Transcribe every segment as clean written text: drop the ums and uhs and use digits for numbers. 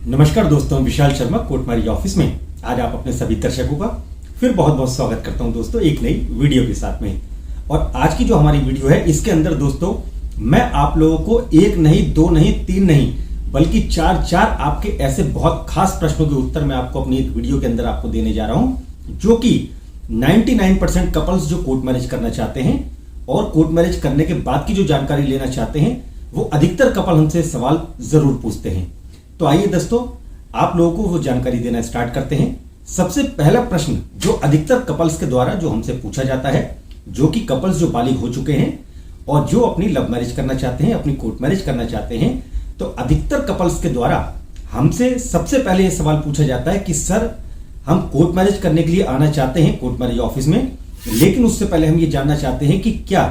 नमस्कार दोस्तों, विशाल शर्मा कोटमारी ऑफिस में आज आप अपने सभी दर्शकों का फिर बहुत बहुत स्वागत करता हूं दोस्तों एक नई वीडियो के साथ में। और आज की जो हमारी वीडियो है इसके अंदर दोस्तों मैं आप लोगों को एक नहीं, दो नहीं, तीन नहीं बल्कि चार आपके ऐसे बहुत खास प्रश्नों के उत्तर मैं आपको अपनी एक वीडियो के अंदर आपको देने जा रहा हूं, जो कि 99% कपल्स जो कोर्ट मैरिज करना चाहते हैं और कोर्ट मैरिज करने के बाद की जो जानकारी लेना चाहते हैं वो अधिकतर कपल हमसे सवाल जरूर पूछते हैं। तो आइए दोस्तों आप लोगों को वो जानकारी देना स्टार्ट करते हैं। सबसे पहला प्रश्न जो अधिकतर कपल्स के द्वारा जो हमसे पूछा जाता है, जो कि कपल्स जो बालिग हो चुके हैं और जो अपनी लव मैरिज करना चाहते हैं, अपनी कोर्ट मैरिज करना चाहते हैं, तो अधिकतर कपल्स के द्वारा हमसे सबसे पहले यह सवाल पूछा जाता है कि सर हम कोर्ट मैरिज करने के लिए आना चाहते हैं कोर्ट मैरिज ऑफिस में, लेकिन उससे पहले हम ये जानना चाहते हैं कि क्या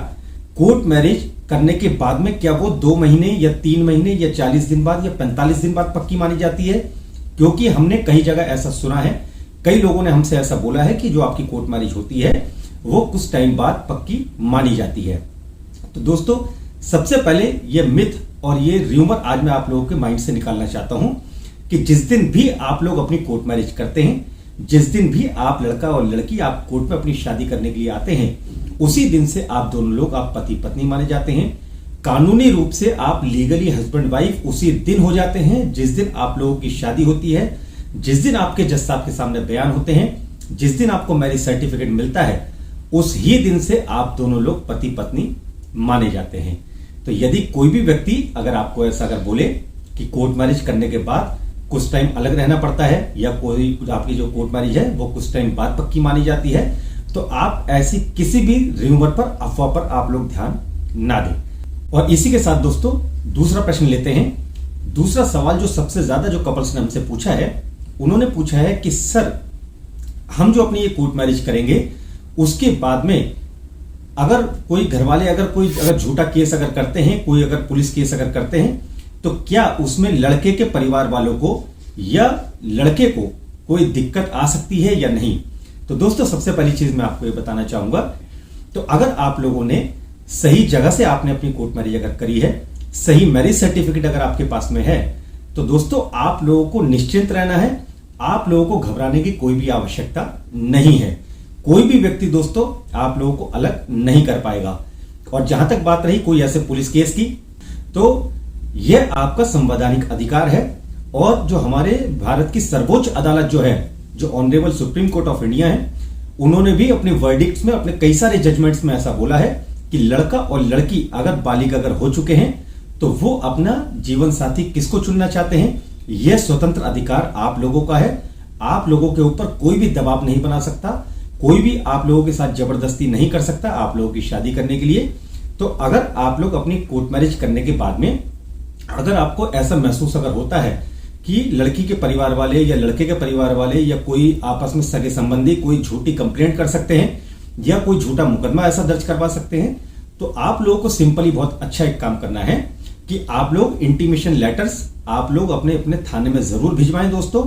कोर्ट मैरिज करने के बाद में क्या वो 2 महीने या 3 महीने या 40 दिन बाद या 45 दिन बाद पक्की मानी जाती है। क्योंकि हमने कई जगह ऐसा सुना है, कई लोगों ने हमसे ऐसा बोला है कि जो आपकी कोर्ट मैरिज होती है वो कुछ टाइम बाद पक्की मानी जाती है। तो दोस्तों सबसे पहले ये मिथ और ये र्यूमर आज मैं आप लोगों के माइंड से निकालना चाहता हूं कि जिस दिन भी आप लोग अपनी कोर्ट मैरिज करते हैं, जिस दिन भी आप लड़का और लड़की आप कोर्ट में अपनी शादी करने के लिए आते हैं, उसी दिन से आप दोनों लोग आप पति पत्नी माने जाते हैं। कानूनी रूप से आप लीगली हस्बैंड वाइफ उसी दिन हो जाते हैं जिस दिन आप लोगों की शादी होती है, जिस दिन आपके जज साहब के सामने बयान होते हैं, जिस दिन आपको मैरिज सर्टिफिकेट मिलता है, उस ही दिन से आप दोनों लोग पति पत्नी माने जाते हैं। तो यदि कोई भी व्यक्ति अगर आपको ऐसा अगर बोले कि कोर्ट मैरिज करने के बाद कुछ टाइम अलग रहना पड़ता है या कोई आपकी जो कोर्ट मैरिज है वो कुछ टाइम बाद पक्की मानी जाती है, तो आप ऐसी किसी भी र्यूमर पर, अफवाह पर आप लोग ध्यान ना दें। और इसी के साथ दोस्तों दूसरा प्रश्न लेते हैं। दूसरा सवाल जो सबसे ज्यादा जो कपल्स ने हमसे पूछा है, उन्होंने पूछा है कि सर हम जो अपनी ये कोर्ट मैरिज करेंगे उसके बाद में अगर कोई घरवाले अगर झूठा केस अगर करते हैं, कोई अगर पुलिस केस अगर करते हैं, तो क्या उसमें लड़के के परिवार वालों को या लड़के को कोई दिक्कत आ सकती है या नहीं। तो दोस्तों सबसे पहली चीज मैं आपको ये बताना चाहूंगा, तो अगर आप लोगों ने सही जगह से आपने अपनी कोर्ट मैरिज अगर करी है, सही मैरिज सर्टिफिकेट अगर आपके पास में है, तो दोस्तों आप लोगों को निश्चिंत रहना है, आप लोगों को घबराने की कोई भी आवश्यकता नहीं है। कोई भी व्यक्ति दोस्तों आप लोगों को अलग नहीं कर पाएगा। और जहां तक बात रही कोई ऐसे पुलिस केस की, तो यह आपका संवैधानिक अधिकार है। और जो हमारे भारत की सर्वोच्च अदालत जो है, जो honourable supreme court of India है, उन्होंने भी अपने वर्डिक्ट्स में, अपने कई सारे जजमेंट्स में ऐसा बोला है कि लड़का और लड़की अगर बालिग अगर हो चुके हैं तो वो अपना जीवन साथी किसको चुनना चाहते हैं, यह स्वतंत्र अधिकार आप लोगों का है। आप लोगों के ऊपर कोई भी दबाव नहीं बना सकता, कोई भी आप लोगों के साथ जबरदस्ती नहीं कर सकता आप लोगों की शादी करने के लिए। तो अगर आप लोग अपनी कोर्ट मैरिज करने के बाद में अगर आपको ऐसा महसूस अगर होता है कि लड़की के परिवार वाले या लड़के के परिवार वाले या कोई आपस में सगे संबंधी कोई झूठी कंप्लेंट कर सकते हैं या कोई झूठा मुकदमा ऐसा दर्ज करवा सकते हैं, तो आप लोगों को सिंपली बहुत अच्छा एक काम करना है कि आप लोग इंटीमेशन लेटर्स आप लोग अपने अपने थाने में जरूर भिजवाएं दोस्तों।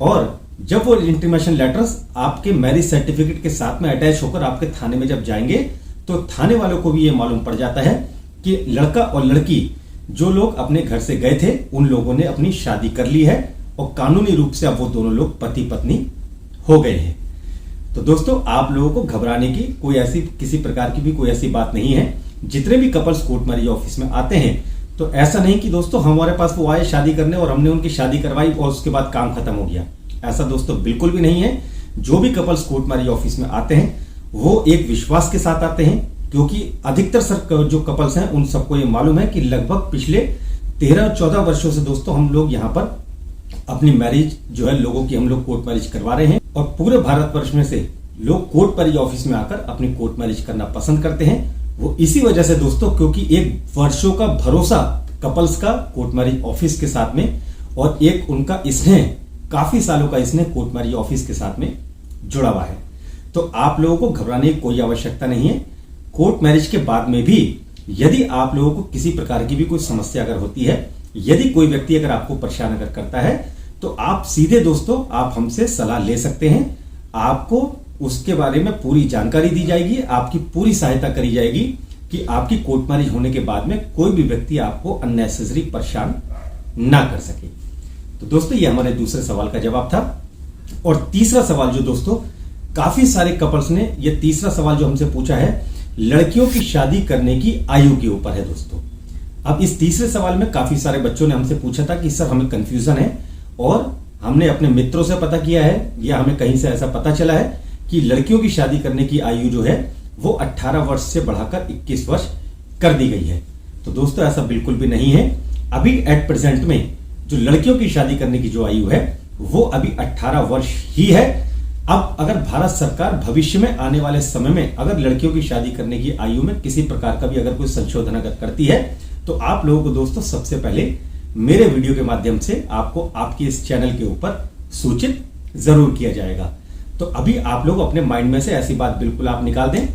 और जब वो इंटीमेशन लेटर्स आपके मैरिज सर्टिफिकेट के साथ में अटैच होकर आपके थाने में जब जाएंगे, तो थाने वालों को भी ये मालूम पड़ जाता है कि लड़का और लड़की जो लोग अपने घर से गए थे उन लोगों ने अपनी शादी कर ली है और कानूनी रूप से अब वो दोनों लोग पति पत्नी हो गए हैं। तो दोस्तों आप लोगों को घबराने की कोई ऐसी किसी प्रकार की भी कोई ऐसी बात नहीं है। जितने भी कपल्स कोर्ट मैरिज ऑफिस में आते हैं, तो ऐसा नहीं कि दोस्तों हमारे पास वो आए शादी करने और हमने उनकी शादी करवाई और उसके बाद काम खत्म हो गया। ऐसा दोस्तों बिल्कुल भी नहीं है। जो भी कपल्स कोर्ट मैरिज ऑफिस में आते हैं वो एक विश्वास के साथ आते हैं, क्योंकि अधिकतर जो कपल्स हैं उन सबको ये मालूम है कि लगभग पिछले 13-14 वर्षों से दोस्तों हम लोग यहाँ पर अपनी मैरिज जो है लोगों की हम लोग कोर्ट मैरिज करवा रहे हैं। और पूरे भारतवर्ष में से लोग कोर्ट मैरिज ऑफिस में आकर अपनी कोर्ट मैरिज करना पसंद करते हैं। वो इसी वजह से दोस्तों, क्योंकि एक वर्षों का भरोसा कपल्स का कोर्ट मैरिज ऑफिस के साथ में और एक उनका स्नेह, काफी सालों का स्नेह कोर्ट मैरिज ऑफिस के साथ में जुड़ा हुआ है। तो आप लोगों को घबराने की कोई आवश्यकता नहीं है। कोर्ट मैरिज के बाद में भी यदि आप लोगों को किसी प्रकार की भी कोई समस्या अगर होती है, यदि कोई व्यक्ति अगर आपको परेशान अगर करता है, तो आप सीधे दोस्तों आप हमसे सलाह ले सकते हैं। आपको उसके बारे में पूरी जानकारी दी जाएगी, आपकी पूरी सहायता करी जाएगी कि आपकी कोर्ट मैरिज होने के बाद में कोई भी व्यक्ति आपको अननेसेसरी परेशान ना कर सके। तो दोस्तों ये हमारे दूसरे सवाल का जवाब था। और तीसरा सवाल जो दोस्तों काफी सारे कपल्स ने ये तीसरा सवाल जो हमसे पूछा है, लड़कियों की शादी करने की आयु के ऊपर है दोस्तों। अब इस तीसरे सवाल में काफी सारे बच्चों ने हमसे पूछा था कि सर हमें कंफ्यूजन है और हमने अपने मित्रों से पता किया है या हमें कहीं से ऐसा पता चला है कि लड़कियों की शादी करने की आयु जो है वो 18 वर्ष से बढ़ाकर 21 वर्ष कर दी गई है। तो दोस्तों ऐसा बिल्कुल भी नहीं है। अभी एट प्रेजेंट में जो लड़कियों की शादी करने की जो आयु है वो अभी 18 वर्ष ही है। अब अगर भारत सरकार भविष्य में आने वाले समय में अगर लड़कियों की शादी करने की आयु में किसी प्रकार का भी अगर कोई संशोधन अगर करती है तो आप लोगों को दोस्तों सबसे पहले मेरे वीडियो के माध्यम से आपको आपके इस चैनल के ऊपर सूचित जरूर किया जाएगा। तो अभी आप लोग अपने माइंड में से ऐसी बात बिल्कुल आप निकाल दें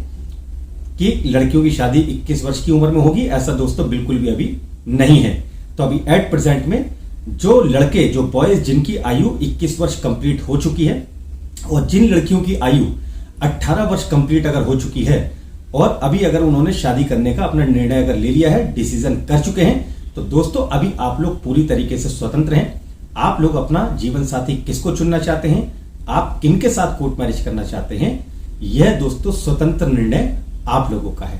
कि लड़कियों की शादी 21 वर्ष की उम्र में होगी, ऐसा दोस्तों बिल्कुल भी अभी नहीं है। तो अभी एट प्रेजेंट में जो लड़के जो बॉयज जिनकी आयु 21 वर्ष कंप्लीट हो चुकी है और जिन लड़कियों की आयु 18 वर्ष कंप्लीट अगर हो चुकी है और अभी अगर उन्होंने शादी करने का अपना निर्णय अगर ले लिया है, डिसीजन कर चुके हैं, तो दोस्तों अभी आप लोग पूरी तरीके से स्वतंत्र हैं। आप लोग अपना जीवन साथी किसको चुनना चाहते हैं, आप किनके साथ कोर्ट मैरिज करना चाहते हैं, यह दोस्तों स्वतंत्र निर्णय आप लोगों का है।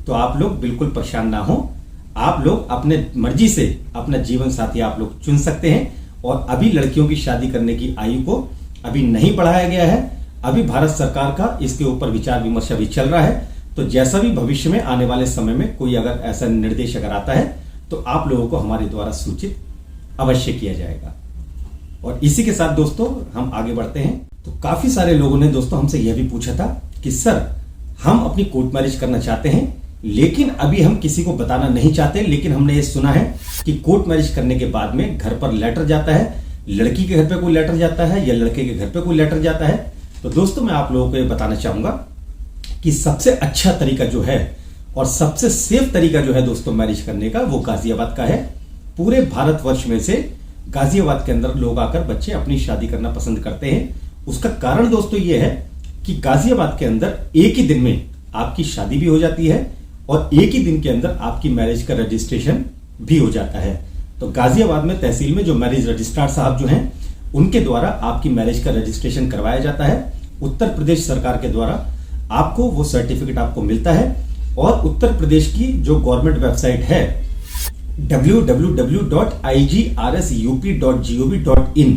तो आप लोग बिल्कुल परेशान ना हो, आप लोग अपने मर्जी से अपना जीवन साथी आप लोग चुन सकते हैं। और अभी लड़कियों की शादी करने की आयु को अभी नहीं बढ़ाया गया है। अभी भारत सरकार का इसके ऊपर विचार विमर्श अभी चल रहा है। तो जैसा भी भविष्य में आने वाले समय में कोई अगर ऐसा निर्देश अगर आता है तो आप लोगों को हमारे द्वारा सूचित अवश्य किया जाएगा। और इसी के साथ दोस्तों हम आगे बढ़ते हैं। तो काफी सारे लोगों ने दोस्तों हमसे यह भी पूछा था कि सर हम अपनी कोर्ट मैरिज करना चाहते हैं लेकिन अभी हम किसी को बताना नहीं चाहते, लेकिन हमने ये सुना है कि कोर्ट मैरिज करने के बाद में घर पर लेटर जाता है, लड़की के घर पे कोई लेटर जाता है या लड़के के घर पे कोई लेटर जाता है। तो दोस्तों मैं आप लोगों को ये बताना चाहूंगा कि सबसे अच्छा तरीका जो है और सबसे सेफ तरीका जो है दोस्तों मैरिज करने का वो गाजियाबाद का है। पूरे भारतवर्ष में से गाजियाबाद के अंदर लोग आकर बच्चे अपनी शादी करना पसंद करते हैं। उसका कारण दोस्तों ये है कि गाजियाबाद के अंदर एक ही दिन में आपकी शादी भी हो जाती है और एक ही दिन के अंदर आपकी मैरिज का रजिस्ट्रेशन भी हो जाता है। तो गाजियाबाद में तहसील में जो मैरिज रजिस्ट्रार साहब जो हैं उनके द्वारा आपकी मैरिज का रजिस्ट्रेशन करवाया जाता है। उत्तर प्रदेश सरकार के द्वारा आपको वो सर्टिफिकेट आपको मिलता है और उत्तर प्रदेश की जो गवर्नमेंट वेबसाइट है www.igrsup.gov.in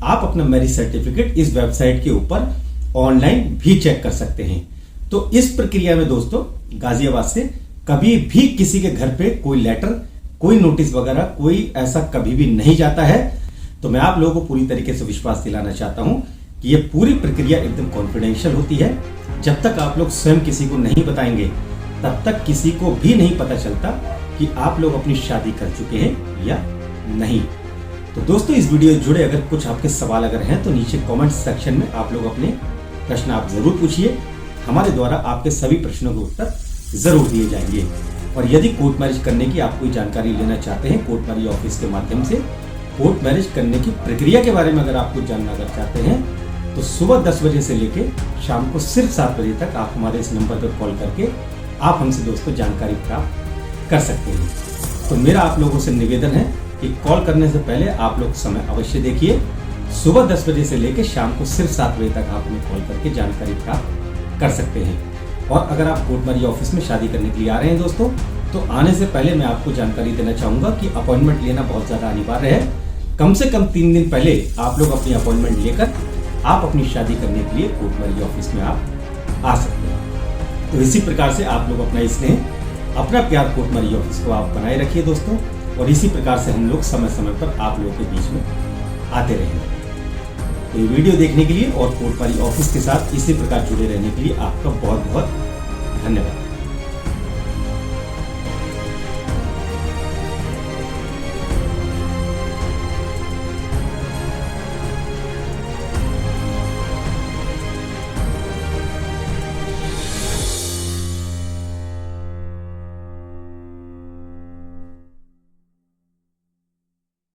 आप अपना मैरिज सर्टिफिकेट इस वेबसाइट के ऊपर ऑनलाइन भी चेक कर सकते हैं। तो इस प्रक्रिया में दोस्तों गाजियाबाद से कभी भी किसी के घर पे कोई लेटर, कोई नोटिस वगैरह कोई ऐसा कभी भी नहीं जाता है। तो मैं आप लोगों को पूरी तरीके से विश्वास दिलाना चाहता हूं कि ये पूरी प्रक्रिया एकदम कॉन्फिडेंशियल होती है। जब तक आप लोग स्वयं किसी को नहीं बताएंगे तब तक किसी को भी नहीं पता चलता कि आप लोग अपनी शादी कर चुके हैं या नहीं। तो दोस्तों इस वीडियो से जुड़े अगर कुछ आपके सवाल अगर हैं तो नीचे कमेंट सेक्शन में आप लोग अपने प्रश्न आप जरूर पूछिए। हमारे द्वारा आपके सभी प्रश्नों के उत्तर जरूर दिए जाएंगे। और यदि कोर्ट मैरिज करने की आप कोई जानकारी लेना चाहते हैं कोर्ट मैरिज ऑफिस के माध्यम से, कोर्ट मैरिज करने की प्रक्रिया के बारे में अगर आप कुछ जानना अगर चाहते हैं तो सुबह 10 बजे से लेके शाम को सिर्फ 7 बजे तक आप हमारे इस नंबर पर कॉल करके आप हमसे दोस्तों जानकारी प्राप्त कर सकते हैं। तो मेरा आप लोगों से निवेदन है कि कॉल करने से पहले आप लोग समय अवश्य देखिए। सुबह 10 बजे से लेकर शाम को सिर्फ 7 बजे तक आप हमें कॉल करके जानकारी प्राप्त कर सकते हैं। और अगर आप कोर्ट मैरिज ऑफिस में शादी करने के लिए आ रहे हैं दोस्तों तो आने से पहले मैं आपको जानकारी देना चाहूंगा कि अपॉइंटमेंट लेना बहुत ज्यादा अनिवार्य है। कम से कम 3 दिन पहले आप लोग अपनी अपॉइंटमेंट लेकर आप अपनी शादी करने के लिए कोर्ट मैरिज ऑफिस में आप आ सकते हैं। तो इसी प्रकार से आप लोग अपना स्नेह, अपना प्यार कोर्ट मैरिज ऑफिस को आप बनाए रखिए दोस्तों। और इसी प्रकार से हम लोग समय समय पर आप लोगों के बीच में आते रहेंगे। तो ये वीडियो देखने के लिए और कोर्ट मैरिज ऑफिस के साथ इसी प्रकार जुड़े रहने के लिए आपका बहुत बहुत धन्यवाद।